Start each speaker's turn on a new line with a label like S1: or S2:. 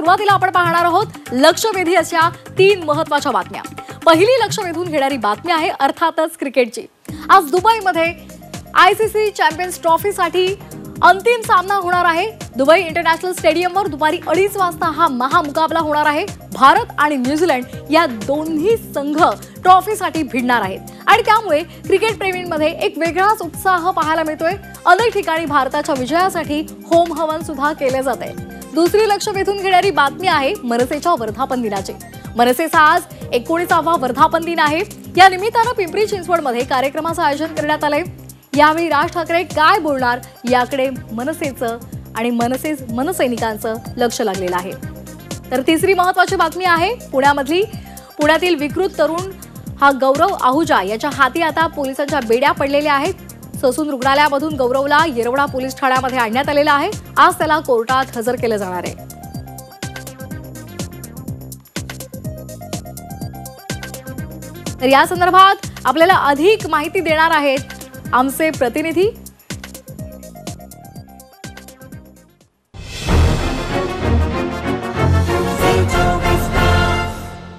S1: सुरुवातीला आपण पाहणार आहोत लक्षवेधी अशा 3 महत्त्वाच्या बातम्या। पहिली लक्ष वेधून घेणारी बातमी आहे अर्थातच क्रिकेटची। आज दुबईमध्ये आयसीसी चॅम्पियन्स ट्रॉफीसाठी अंतिम सामना होणार आहे। दुबई इंटरनॅशनल स्टेडियमवर दुपारी 2:30 वाजता हा महामुकाबला होणार आहे। भारत आणि न्यूझीलंड या दोन्ही संघ ट्रॉफीसाठी भिडणार आहेत आणि त्यामुळे क्रिकेट प्रेमींमध्ये एक वेगळाच उत्साह पाहायला मिळतोय। अनेक ठिकाणी भारताच्या विजयासाठी होम हवन सुद्धा केले जाते। दुसरी लक्ष वेधून घेणारी बातमी आहे मनसेच्या वर्धापन दिनाची। मनसेचा आज 19वा वर्धापन दिन आहे। या निमित्ताने पिंपरी चिंचवडमध्ये कार्यक्रमाचं आयोजन करण्यात आलंय। यावेळी राज ठाकरे काय बोलणार याकडे मनसेचं आणि मनसैनिकांचं लक्ष लागलेलं आहे। तर तिसरी महत्त्वाची बातमी आहे पुण्यातील विकृत तरुण हा गौरव आहुजा याच्या हाती आता पोलिसांच्या बेड्या पडलेल्या आहेत। ससून रुग्णालयामधून गौरवला येरवडा पोलीस ठाण्यामध्ये आणण्यात आलेला आहे। आज त्याला कोर्टात हजर केले जाणार आहे। तर या संदर्भात आपल्याला अधिक माहिती देणार आहेत आमचे प्रतिनिधी